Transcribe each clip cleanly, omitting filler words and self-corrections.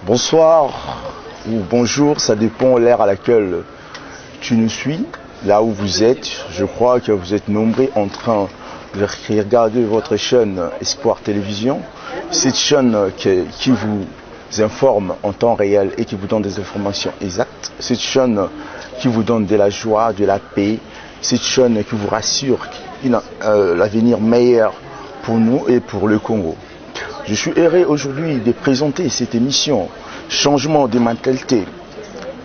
Bonsoir ou bonjour, ça dépend de l'ère à laquelle tu nous suis, là où vous êtes. Je crois que vous êtes nombreux en train de regarder votre chaîne Espoir Télévision. Cette chaîne qui vous informe en temps réel et qui vous donne des informations exactes. Cette chaîne qui vous donne de la joie, de la paix. Cette chaîne qui vous rassure l'avenir meilleur pour nous et pour le Congo. Je suis heureux aujourd'hui de présenter cette émission Changement de mentalité.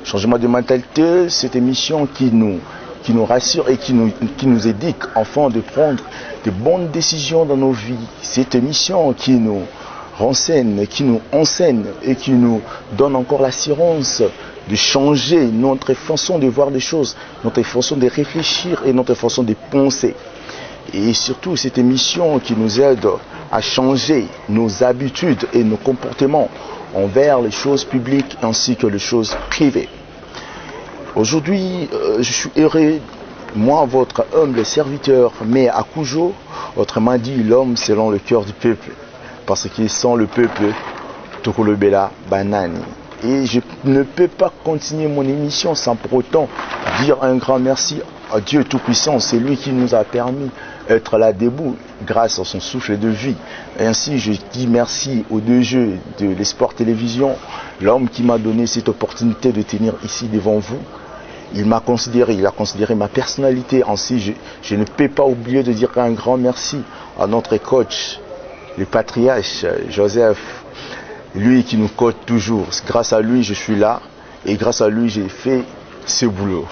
Changement de mentalité, cette émission qui nous rassure et qui nous éduque afin de prendre de bonnes décisions dans nos vies. Cette émission qui nous renseigne, qui nous enseigne et qui nous donne encore l'assurance de changer notre façon de voir les choses, notre façon de réfléchir et notre façon de penser. Et surtout cette émission qui nous aide à changer nos habitudes et nos comportements envers les choses publiques ainsi que les choses privées. Aujourd'hui, je suis heureux, moi, votre humble serviteur, mais à Kujo, autrement dit l'homme selon le cœur du peuple, parce qu'il sent le peuple, Tokolobela Banani. Et je ne peux pas continuer mon émission sans pour autant dire un grand merci à Dieu Tout-Puissant. C'est lui qui nous a permis d'être là debout grâce à son souffle de vie. Et ainsi, je dis merci aux deux jeux de l'Espoir Télévision, l'homme qui m'a donné cette opportunité de tenir ici devant vous. Il a considéré ma personnalité. Ainsi, je ne peux pas oublier de dire un grand merci à notre coach, le patriarche Joseph, lui qui nous coach toujours. Grâce à lui, je suis là et grâce à lui, j'ai fait ce boulot.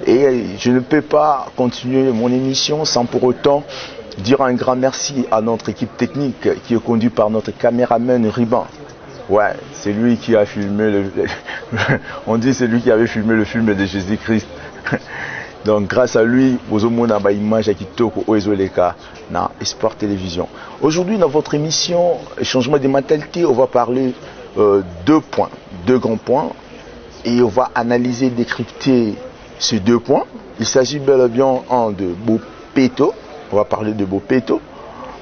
Et je ne peux pas continuer mon émission sans pour autant dire un grand merci à notre équipe technique qui est conduite par notre caméraman Riban. Ouais, c'est lui qui a filmé on dit c'est lui qui avait filmé le film de Jésus-Christ. Donc grâce à lui, vous avez une image qui toko oezoleka na Espoir Télévision. Aujourd'hui dans votre émission Changement de mentalité, on va parler deux grands points et on va analyser, décrypter ces 2 points. Il s'agit bel et bien de Bopeto. On va parler de Bopeto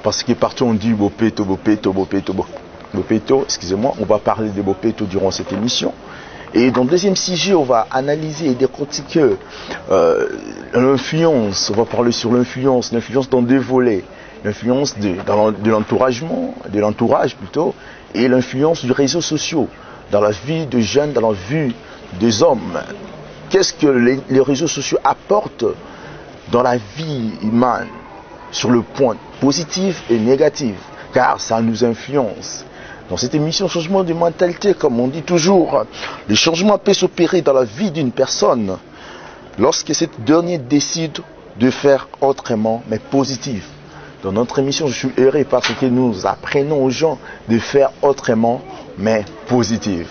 parce que partout on dit Bopeto, excusez-moi. On va parler de Bopeto durant cette émission. Et dans le deuxième sujet, on va analyser et décortiquer l'influence. On va parler sur l'influence dans 2 volets. L'influence de l'entourage plutôt, et l'influence du réseau social dans la vie des jeunes, dans la vie des hommes. Qu'est-ce que les réseaux sociaux apportent dans la vie humaine sur le point positif et négatif, car ça nous influence. Dans cette émission Changement de mentalité, comme on dit toujours, le changement peut s'opérer dans la vie d'une personne lorsque cette dernière décide de faire autrement, mais positif. Dans notre émission, je suis heureux parce que nous apprenons aux gens de faire autrement, mais positif.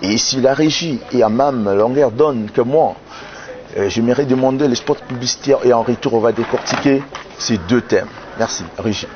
Et si la régie et à même longueur donne que moi, j'aimerais demander les spots publicitaires et en retour, on va décortiquer ces 2 thèmes. Merci, régie.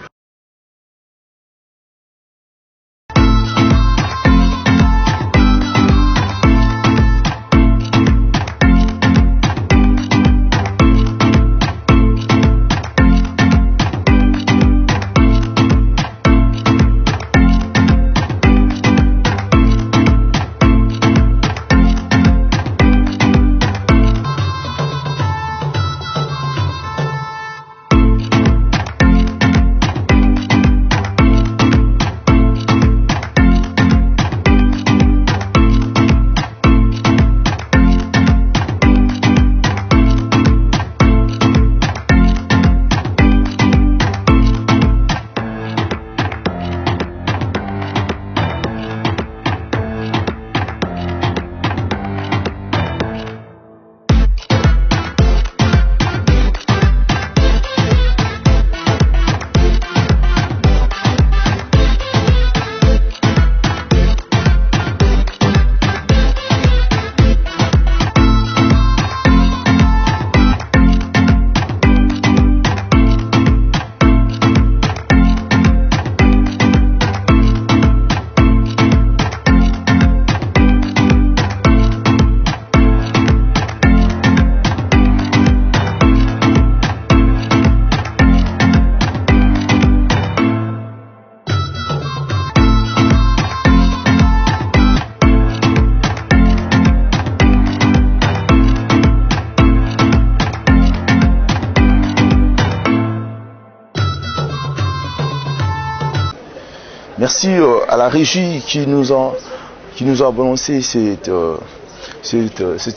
merci à la régie qui nous a balancé cet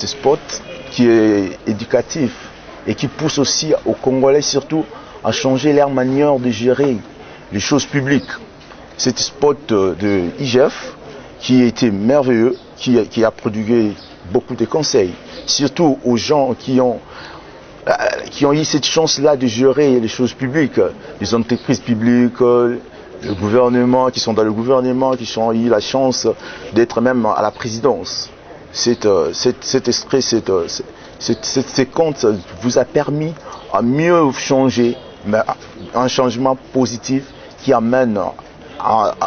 spot qui est éducatif et qui pousse aussi aux Congolais surtout à changer leur manière de gérer les choses publiques. Cet spot de IGF qui était merveilleux, qui a prodigué beaucoup de conseils, surtout aux gens qui ont eu cette chance-là de gérer les choses publiques, les entreprises publiques, le gouvernement, qui sont dans le gouvernement, qui ont eu la chance d'être même à la présidence. Cet esprit, ces comptes vous a permis à mieux changer, mais un changement positif qui amène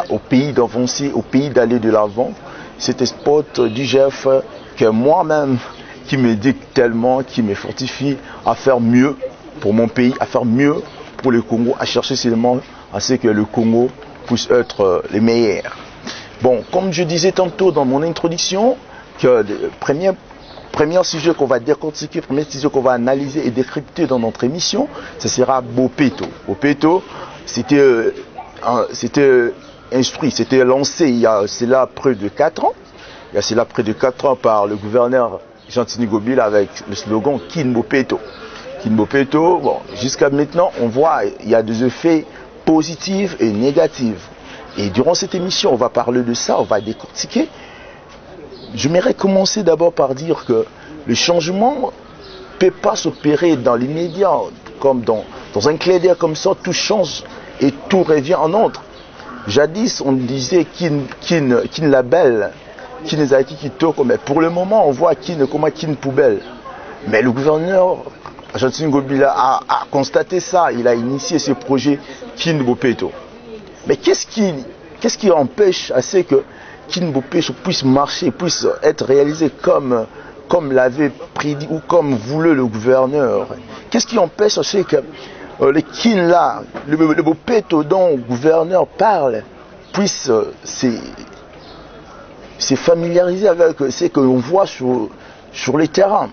au pays d'avancer, au pays d'aller de l'avant. Cet spot d'IGF que moi-même, qui me dit tellement, qui me fortifie à faire mieux pour mon pays, à faire mieux pour le Congo, à chercher seulement à ce que le Congo puisse être le meilleur. Bon, comme je disais tantôt dans mon introduction, que le premier sujet qu'on va décortiquer, le premier sujet qu'on va analyser et décrypter dans notre émission, ce sera Bopeto. Bopeto, c'était instruit, c'était lancé il y a cela près de 4 ans. Il y a cela près de 4 ans par le gouverneur Jean-Tini Gobila avec le slogan Kin Bopeto. Kin Bopeto, bon, jusqu'à maintenant, on voit il y a des effets positifs et négatifs. Et durant cette émission, on va parler de ça, on va décortiquer. J'aimerais commencer d'abord par dire que le changement ne peut pas s'opérer dans l'immédiat, comme dans un clin d'œil comme ça, tout change et tout revient en ordre. Jadis, on disait Kin label, Kin Ezaki Kitoko, mais pour le moment, on voit Kin comme Kin poubelle. Mais le gouverneur Jean-Tini Gobila a constaté ça, il a initié ce projet Kin Bopeto. Mais qu'est-ce qui empêche à ce que Kin Bopeto puisse marcher, puisse être réalisé comme l'avait prédit ou comme voulait le gouverneur? Qu'est-ce qui empêche à ce que le Kin là, le Bopeto dont le gouverneur parle, puisse se familiariser avec ce que l'on voit sur les terrains?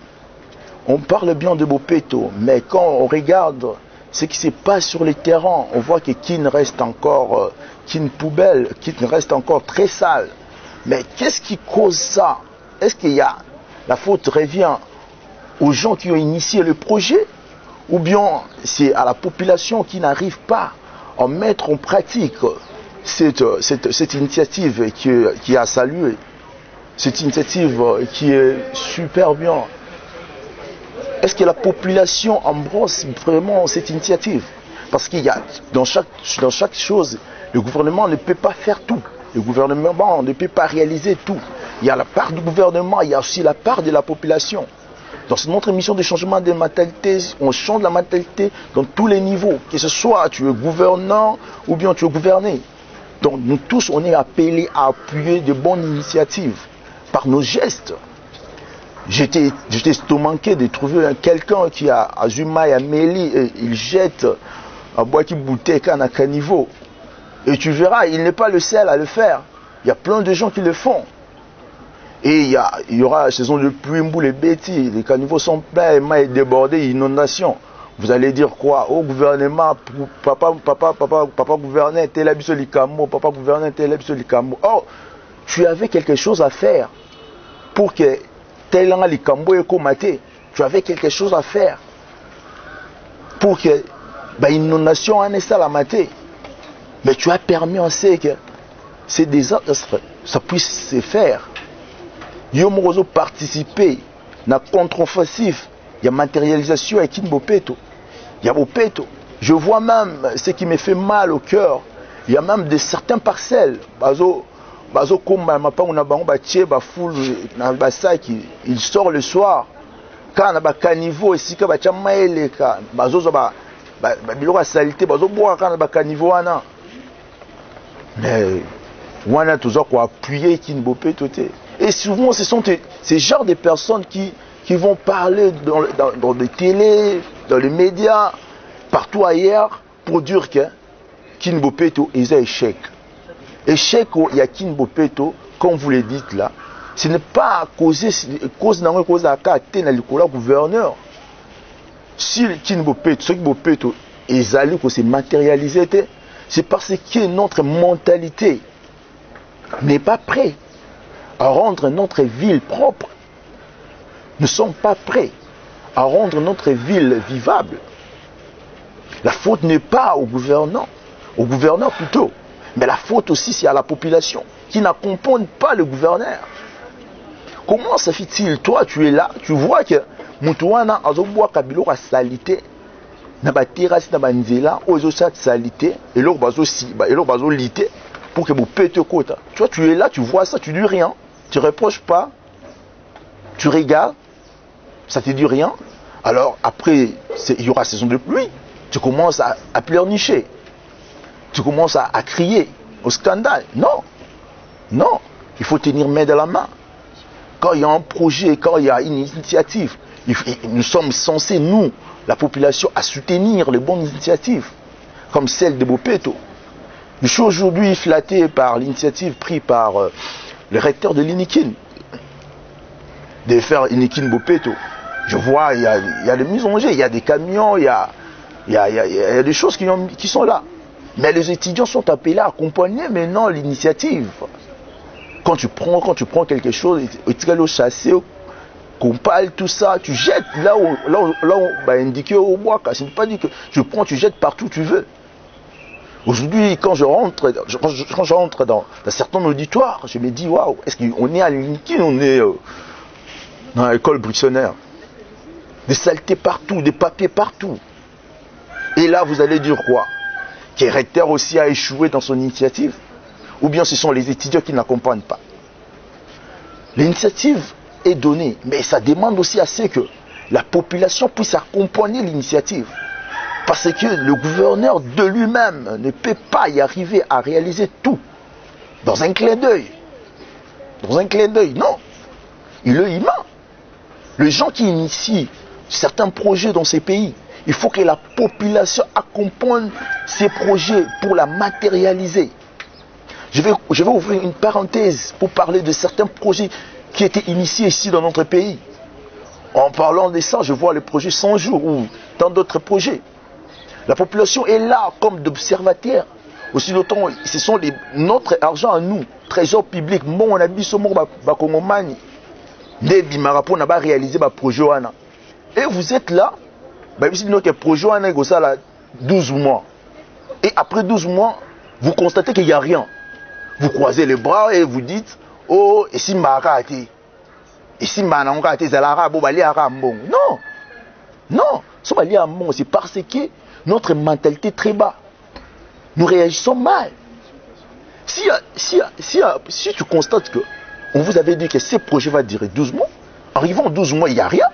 On parle bien de Bopeto, mais quand on regarde ce qui se passe sur les terrains, on voit que Kin reste encore Kin poubelle, Kin reste encore très sale. Mais qu'est-ce qui cause ça? Est-ce qu'il y a la faute revient aux gens qui ont initié le projet, ou bien c'est à la population qui n'arrive pas à mettre en pratique cette initiative qui a salué, cette initiative qui est super bien? Est-ce que la population embrasse vraiment cette initiative? Parce qu'il y a dans chaque chose, le gouvernement ne peut pas faire tout. Le gouvernement ne peut pas réaliser tout. Il y a la part du gouvernement, il y a aussi la part de la population. Dans notre émission de changement de mentalité, on change la mentalité dans tous les niveaux. Que ce soit tu es gouvernant ou bien tu es gouverné. Donc nous tous, on est appelés à appuyer de bonnes initiatives par nos gestes. J'étais estomaqué de trouver quelqu'un qui a à Zuma et à Méli et il jette à Boaki Bouteka à caniveau. Et tu verras, il n'est pas le seul à le faire. Il y a plein de gens qui le font. Et il y aura la saison de pluie, les bêtises, les caniveaux sont pleins, les mailles débordées, inondation. Vous allez dire quoi? Au gouvernement, papa gouverneur, tel habit sur les camo, papa gouverneur, tel habit sur les camo. Oh, tu avais quelque chose à faire pour que tel an les camo est comaté. Tu avais quelque chose à faire pour que l'inondation en est la maté. Mais tu as permis en ce que ces désastres, ça puisse se faire. Yo mozo participer na contre-offensif, il y a matérialisation avec Kin Bopeto. Il y a Bopeto. Je vois même ce qui me fait mal au cœur. Il y a même de certains parcelles. Bazo komba mapa on a bango ba tie ba foule na basaki, il sort le soir. Quand na ba caniveau ici ka ba chama eleka, bazo ba biloko salité, bazo boire quand na ba caniveau ana. Mais on a toujours quoi appuyer Kin Bopeto te. Et souvent, ce sont ces genres de personnes qui vont parler dans les télés, dans les médias, partout ailleurs, pour dire que Kin Bopeto est un échec. Échec, il y a Kin Bopeto, comme vous le dites là, ce n'est pas à cause de la carte dans le gouverneur. Si Kin Bopeto, ce Kin Bopeto est allé pour se matérialiser, c'est parce que notre mentalité n'est pas prêt à rendre notre ville propre. Nous ne sommes pas prêts à rendre notre ville vivable. La faute n'est pas au gouverneur plutôt, mais la faute aussi c'est à la population qui n'accompagne pas le gouverneur. Comment ça fait-il? Toi, tu es là, tu vois que Moutouana a zoboa kabilo a salité, na ba terrasse na ba nzela, ozo sa salité, et l'or bazo si, et l'or bazo lité pour que vous pétez côté. Toi, tu es là, tu vois ça, tu dis rien, tu reproches pas, tu regardes, ça te dit rien. Alors après, il y aura saison de pluie, tu commences à pleurnicher, tu commences à crier au scandale. Non, non, il faut tenir main dans la main. Quand il y a un projet, quand il y a une initiative, nous sommes censés, nous, la population, à soutenir les bonnes initiatives, comme celle de Bopeto. Je suis aujourd'hui flatté par l'initiative prise par le recteur de l'Inikin, de faire Inikin Bopeto. Je vois, il y a des mises en jeu, il y a des camions, il y a des choses qui sont là. Mais les étudiants sont appelés à accompagner maintenant l'initiative. Quand tu prends quelque chose, tu vas le chasser, compile tout ça, tu jettes là où bah, indiqué au bois. Ce n'est pas dit que tu prends, tu jettes partout où tu veux. Aujourd'hui, quand je rentre dans certains auditoires, je me dis, waouh, est-ce qu'on est à l'Unikin, on est dans l'école buissonnaire. Des saletés partout, des papiers partout. Et là, vous allez dire quoi? Que le recteur aussi a échoué dans son initiative? Ou bien ce sont les étudiants qui n'accompagnent pas? L'initiative est donnée, mais ça demande aussi à ce que la population puisse accompagner l'initiative. Parce que le gouverneur de lui-même ne peut pas y arriver à réaliser tout dans un clin d'œil. Dans un clin d'œil, non. Il est humain. Les gens qui initient certains projets dans ces pays, il faut que la population accompagne ces projets pour la matérialiser. Je vais ouvrir une parenthèse pour parler de certains projets qui étaient initiés ici dans notre pays. En parlant de ça, je vois le projet 100 jours ou tant d'autres projets. La population est là comme d'observateurs. Aussi d'autant, ce sont notre argent à nous, trésor public. Bon, on a dit ce mot, Bakongomani. Debi Marapo n'a pas réalisé le projet. Et vous êtes là, notre projet a 12 mois. Et après 12 mois, vous constatez qu'il n'y a rien. Vous croisez les bras et vous dites, oh, et si Marati, et si Manangati, Zalara, Bobali, Arambon. Non, non, c'est parce que notre mentalité est très bas. Nous réagissons mal. Si tu constates que on vous avait dit que ce projet va durer 12 mois, arrivant en 12 mois, il n'y a rien,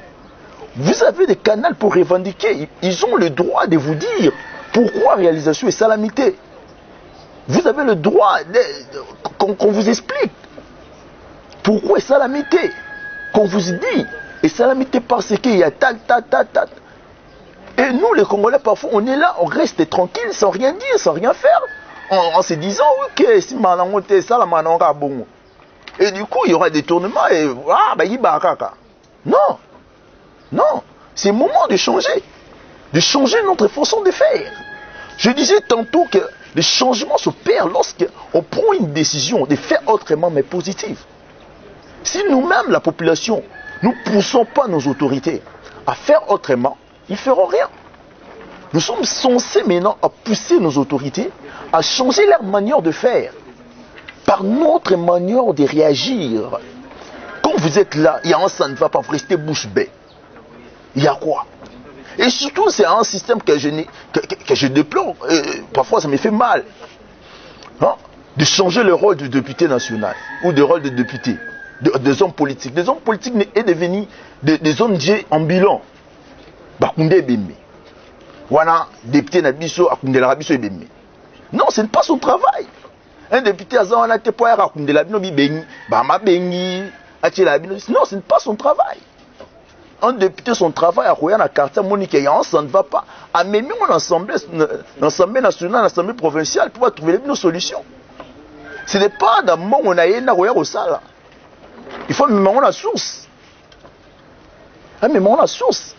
vous avez des canaux pour revendiquer. Ils ont le droit de vous dire pourquoi réalisation est salamité. Vous avez le droit qu'on vous explique pourquoi est salamité. Qu'on vous dit, et salamité parce qu'il y a tal. Et nous, les Congolais, parfois, on est là, on reste tranquille, sans rien dire, sans rien faire, en se disant, ok, si Manangote, ça, la Mananga, bon. Et du coup, il y aura des tournements, et non, non, c'est le moment de changer notre façon de faire. Je disais tantôt que le changement s'opère lorsqu'on prend une décision de faire autrement, mais positive. Si nous-mêmes, la population, nous ne poussons pas nos autorités à faire autrement, ils ne feront rien. Nous sommes censés maintenant à pousser nos autorités à changer leur manière de faire, par notre manière de réagir. Quand vous êtes là, il y a un ça ne va pas, vous restez bouche bée. Il y a quoi? Et surtout, c'est un système que je déplore. Parfois, ça me fait mal. Hein? De changer le rôle du député national ou le rôle des députés, des hommes politiques. Des hommes politiques est devenu des ONG ambulants. Bakounde Bembe. Wana, député Nabiso, Akounde Larabiso et Bembe. Non, ce n'est pas son travail. Un député a un tépoir à Akounde Labino Bengi, Bama Bengi, Achelabino. Non, ce n'est pas son travail. Un député, son travail à Royan à quartier Monique, ça ne va pas. À même l'Assemblée nationale, l'Assemblée provinciale, pour trouver une solution. Ce n'est pas dans le moment où on a une Royan au Sala. Il faut même la source. Même la source.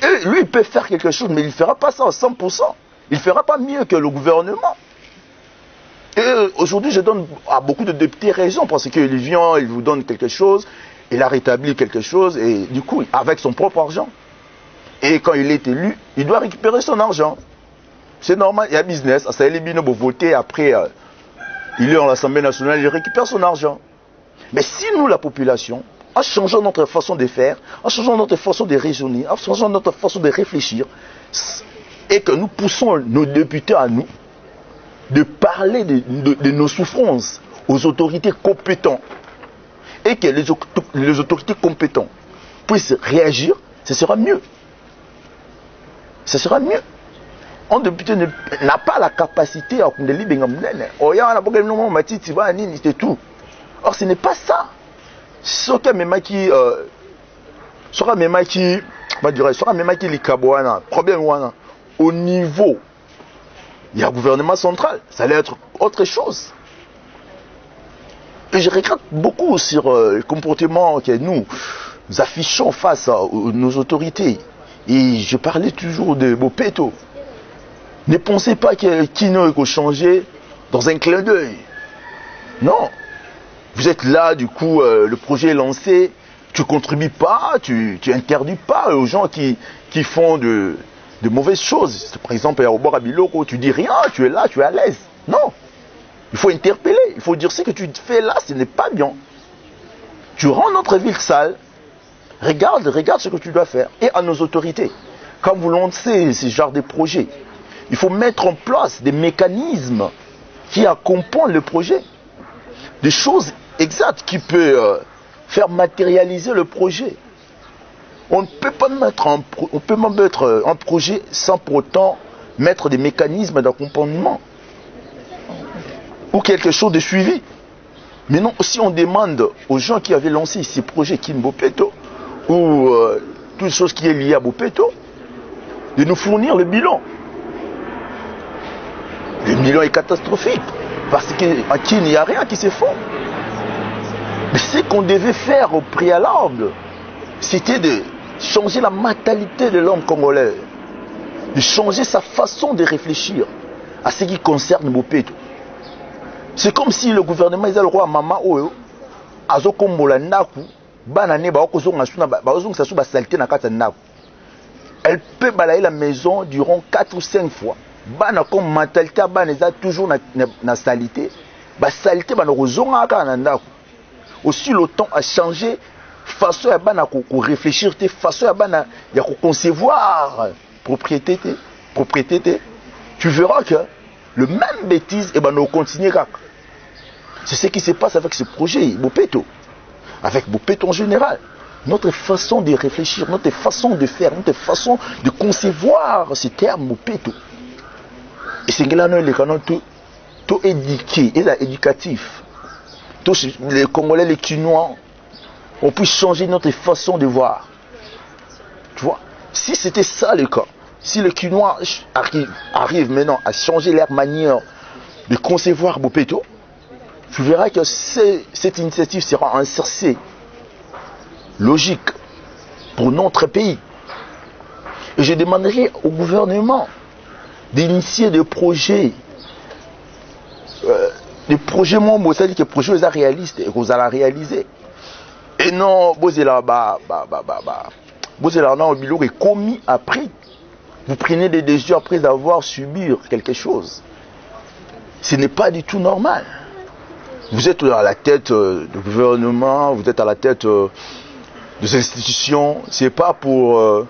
Et lui, il peut faire quelque chose, mais il ne fera pas ça à 100%. Il ne fera pas mieux que le gouvernement. Et aujourd'hui, je donne à beaucoup de députés raison, parce qu'il vient, il vous donne quelque chose, il a rétabli quelque chose, et du coup, avec son propre argent. Et quand il est élu, il doit récupérer son argent. C'est normal, il y a business, ça est bien de voter, après, il est à l'Assemblée nationale, il récupère son argent. Mais si nous, la population, en changeant notre façon de faire, en changeant notre façon de raisonner, en changeant notre façon de réfléchir, et que nous poussons nos députés à nous, de parler de nos souffrances aux autorités compétentes, et que les autorités compétentes puissent réagir, ce sera mieux. Ce sera mieux. Un député n'a pas la capacité à c'est tout. Or, ce n'est pas ça. Ce sera même qui problème au niveau il y a un gouvernement central, ça allait être autre chose. Et je regrette beaucoup sur le comportement que nous affichons face à nos autorités. Et je parlais toujours de Bopeto. Ne pensez pas que Kino est changé dans un clin d'œil. Non. Vous êtes là, du coup, le projet est lancé, tu ne contribues pas, tu interdis pas aux gens qui font de mauvaises choses. Par exemple, au bord à Biloko, tu dis rien, tu es là, tu es à l'aise. Non. Il faut interpeller, il faut dire ce que tu fais là, ce n'est pas bien. Tu rends notre ville sale. Regarde ce que tu dois faire. Et à nos autorités, quand vous lancez ce genre de projet, il faut mettre en place des mécanismes qui accompagnent le projet. Des choses exactes qui peuvent faire matérialiser le projet. On ne peut pas mettre un projet sans pour autant mettre des mécanismes d'accompagnement ou quelque chose de suivi. Mais non, si on demande aux gens qui avaient lancé ces projets Kimbopeto ou toute chose qui est liée à Bopeto, de nous fournir le bilan. Le bilan est catastrophique parce qu'à Kin, il n'y a rien qui se fait. Mais ce qu'on devait faire au préalable, c'était de changer la mentalité de l'homme congolais, de changer sa façon de réfléchir à ce qui concerne Bopeto. C'est comme si le gouvernement est le roi Mama Oyo, Azokombola Naku, Banane elle peut balayer la maison durant 4 ou 5 fois. Bana comme mentalité baneza toujours na salité. Ba salité bana kozonga ka na. Aussi le temps a changé façon ya bana ko réfléchir te façon ya bana ya ko concevoir propriété. Tu verras que le même bêtise et ben on continue. C'est ce qui se passe avec ce projet Bopeto. Avec Bopeto en général. Notre façon de réfléchir, notre façon de faire, notre façon de concevoir ces termes Bopeto. Et c'est là les canons tout éduqués, et éducatif. Tous les Congolais, les Chinois, on peut changer notre façon de voir. Tu vois, si c'était ça le cas, si les Chinois arrivent maintenant à changer leur manière de concevoir Bopeto, tu verras que cette initiative sera un cercé logique pour notre pays. Et je demanderai au gouvernement d'initier des projets, moi, c'est-à-dire que les projets sont réalistes et vous allez réaliser. Et non, vous allez commis après. Vous prenez des décisions après avoir subi quelque chose. Ce n'est pas du tout normal. Vous êtes à la tête du gouvernement, vous êtes à la tête des institutions. C'est pas pour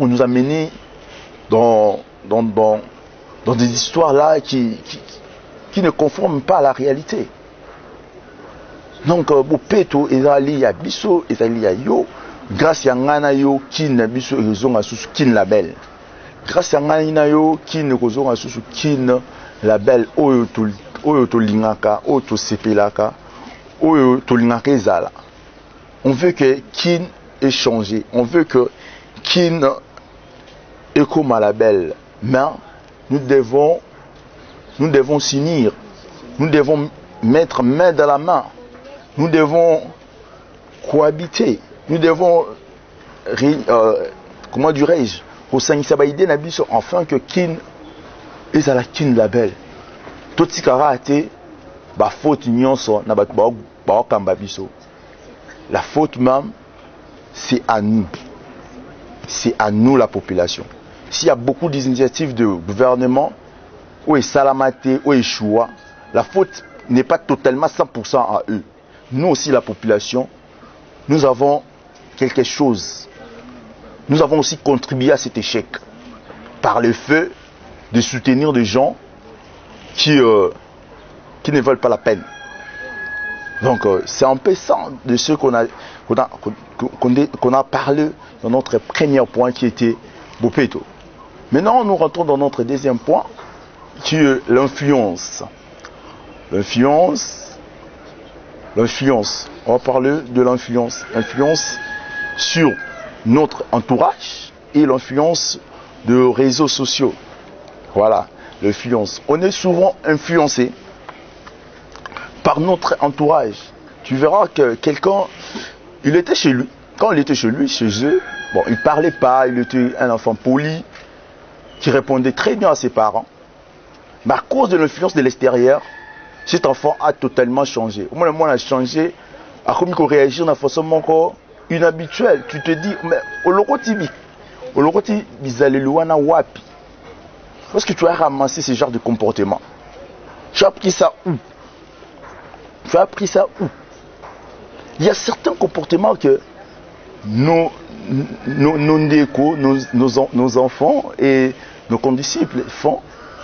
nous amener dans des histoires là qui ne conforment pas à la réalité. Donc Bopeto ezali ya biso ezali ya yo grâce à ngana yo kin biso ezonga susu kin label. Grâce à ngana yo kin kozonga susu kin label oyo to lingaka oyo to sepelaka oyo to lingaka ezala. On veut que kin ait changé, on veut que kin ait comme un label. Mais nous devons s'unir, nous devons mettre main dans la main, nous devons cohabiter, nous devons, comment dirais-je, afin que Kin est à la Kin label. totikara te ba faute nyonso na bato ba kamba biso. La faute même, c'est à nous. C'est à nous la population. S'il y a beaucoup d'initiatives de gouvernement où est salamate, où est choua, la faute n'est pas totalement 100% à eux. Nous aussi la population, nous avons quelque chose. Nous avons aussi contribué à cet échec par le fait de soutenir des gens qui ne veulent pas la peine. Donc c'est un peu ça de ce qu'on a parlé dans notre premier point qui était Bopeto. Maintenant nous rentrons dans notre deuxième point qui est l'influence. L'influence. On va parler de l'influence. L'influence sur notre entourage et l'influence de réseaux sociaux. Voilà, l'influence. On est souvent influencé par notre entourage. Tu verras que quelqu'un, il était chez lui. Quand il était chez lui, chez eux, bon, il parlait pas, il était un enfant poli, qui répondait très bien à ses parents. Mais à cause de l'influence de l'extérieur, cet enfant a totalement changé. Au moins, le monde a changé, a comme il réagir de façon encore inhabituelle. Tu te dis, mais Olokoti bizaleluana wapi. Est-ce que tu as ramassé ce genre de comportement? Tu as appris ça où? Il y a certains comportements que nos enfants et nos condisciples font.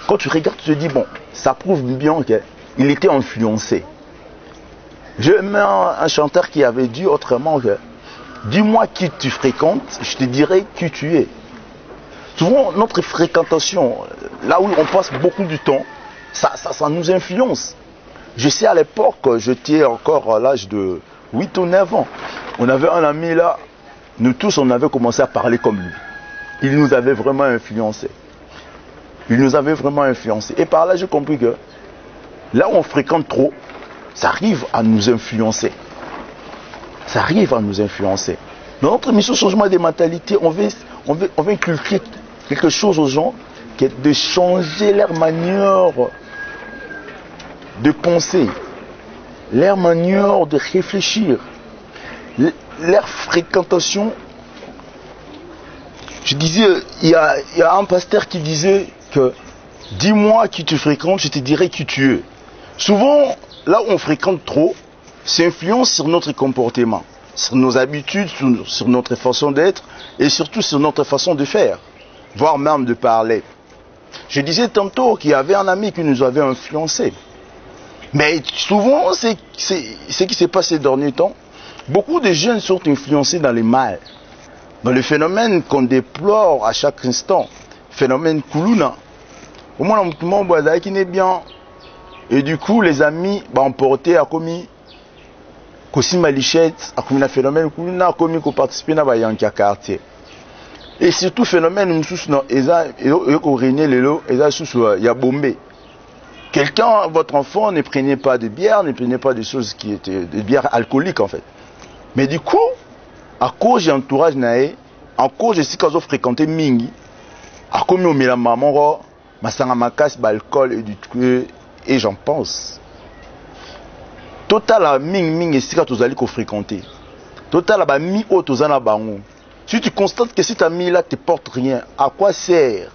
Quand tu regardes, tu te dis, bon, ça prouve bien qu'il était influencé. Je mets un chanteur qui avait dit autrement que, dis-moi qui tu fréquentes, je te dirai qui tu es. Souvent, notre fréquentation, là où on passe beaucoup de temps, ça nous influence. Je sais à l'époque, j'étais encore à l'âge de 8 ou 9 ans. On avait un ami là, nous tous on avait commencé à parler comme lui. Il nous avait vraiment influencé. Et par là j'ai compris que là où on fréquente trop, ça arrive à nous influencer. Dans notre mission changement des mentalités, on veut inculquer quelque chose aux gens, qui est de changer leur manière de penser, leur manière de réfléchir, leur fréquentation. Je disais, il y a un pasteur qui disait que dis-moi qui tu fréquentes, je te dirai qui tu es. Souvent, là où on fréquente trop, ça influence sur notre comportement, sur nos habitudes, sur notre façon d'être et surtout sur notre façon de faire, voire même de parler. Je disais tantôt qu'il y avait un ami qui nous avait influencé. Mais souvent, c'est ce qui s'est passé ces derniers temps. Beaucoup de jeunes sont influencés dans le mal, dans le phénomène qu'on déplore à chaque instant, phénomène Kuluna. Au moins, on qui n'est bien. Et du coup, les amis emportés à commis Kosima Lichette, à commis un phénomène Kuluna, à commis qu'on participe à un quartier. Et surtout, phénomène, nous sommes dans les il y a bombé. Quelqu'un, votre enfant, ne prenait pas de bière, ne prenait pas des choses qui étaient des bières alcooliques en fait. Mais du coup, à cause de l'entourage, à cause de ce qu'ils ont fréquenté Mingi, à cause de la maman, Masangamakas, l'alcool et du truc, et j'en pense. Total, Ming et ce qu'ils ont fréquenté. Total, Mi Otozana Bango. Si tu constates que cet ami-là te porte rien, à quoi sert?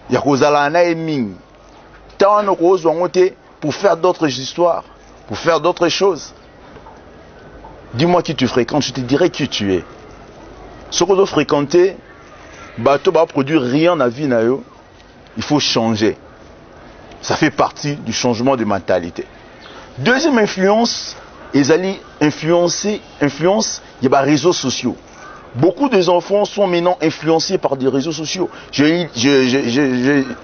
Il y a Kozalana et Ming. Pour faire d'autres histoires, pour faire d'autres choses. Dis-moi qui tu fréquentes, je te dirai qui tu es. Ce qu'on doit fréquenter, bateau va produire rien à vie, il faut changer. Ça fait partie du changement de mentalité. Deuxième influence, ils allaient influence les réseaux sociaux. Beaucoup des enfants sont maintenant influencés par des réseaux sociaux.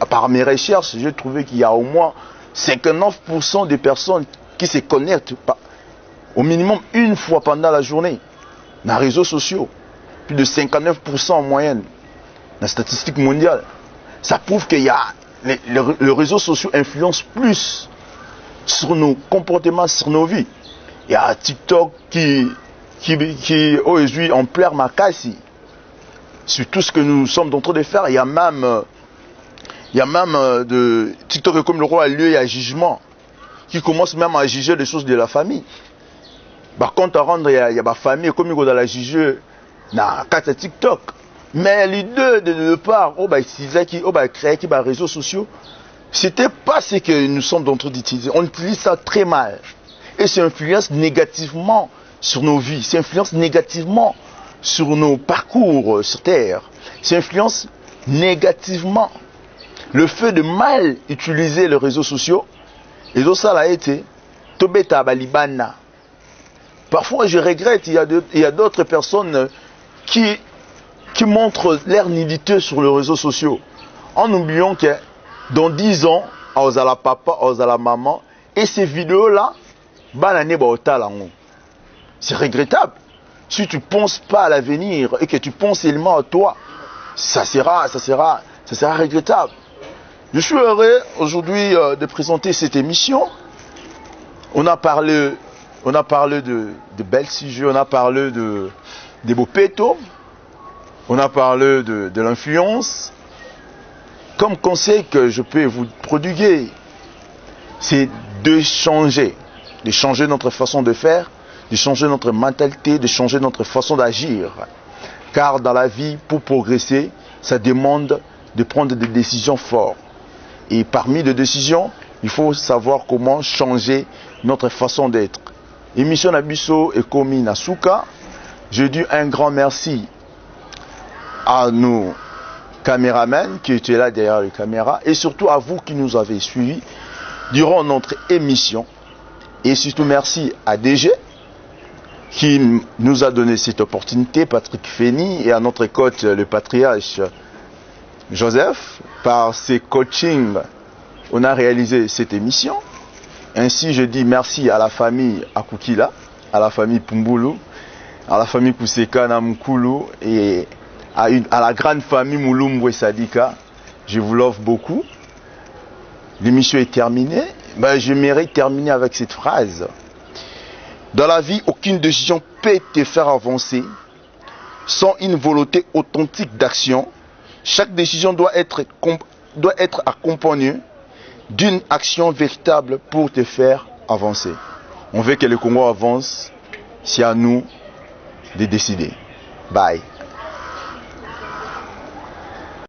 Par mes recherches, j'ai trouvé qu'il y a au moins 59% des personnes qui se connectent au minimum une fois pendant la journée dans les réseaux sociaux. Plus de 59% en moyenne. La statistique mondiale. Ça prouve qu'il y a les réseaux sociaux influencent plus sur nos comportements, sur nos vies. Il y a TikTok qui aujourd'hui en pleure ma casse sur tout ce que nous sommes en train de faire. Il y a même Il y a même de TikTok comme le roi a lieu, il y a jugement. Qui commence même à juger les choses de la famille. Par contre, à rendre, il y a ma famille comme il y a la juger dans TikTok. Mais les deux de part, qui créer qui réseaux sociaux, c'était pas ce que nous sommes en train d'utiliser. On utilise ça très mal. Et ça influence négativement sur nos vies. Ça influence négativement sur nos parcours sur Terre. Ça influence négativement. Le fait de mal utiliser les réseaux sociaux, et donc ça l'a été, Tobeta Balibana. Parfois je regrette, il y a d'autres personnes qui montrent leur nudité sur les réseaux sociaux. En oubliant que dans 10 ans, aux à la papa, aux à la maman, et ces vidéos-là, c'est regrettable. Si tu ne penses pas à l'avenir et que tu penses seulement à toi, ça sera regrettable. Je suis heureux aujourd'hui de présenter cette émission. On a parlé de belles sujets, on a parlé des beaux pétos, on a parlé de l'influence. Comme conseil que je peux vous prodiguer, c'est de changer notre façon de faire, de changer notre mentalité, de changer notre façon d'agir. Car dans la vie, pour progresser, ça demande de prendre des décisions fortes. Et parmi les décisions, il faut savoir comment changer notre façon d'être. Émission Nabiso et Komi Nasuka. Je dis un grand merci à nos caméramans qui étaient là derrière les caméras et surtout à vous qui nous avez suivis durant notre émission. Et surtout merci à DG qui nous a donné cette opportunité, Patrick Fény, et à notre coach, le patriarche Joseph. Par ses coachings, on a réalisé cette émission. Ainsi, je dis merci à la famille Akukila, à la famille Pumbulu, à la famille Kuseka Namukulu et à la grande famille Moulumbwe Sadika. Je vous l'offre beaucoup. L'émission est terminée. J'aimerais terminer avec cette phrase. Dans la vie, aucune décision peut te faire avancer sans une volonté authentique d'action. Chaque décision doit être accompagnée d'une action véritable pour te faire avancer. On veut que le Congo avance, c'est à nous de décider. Bye.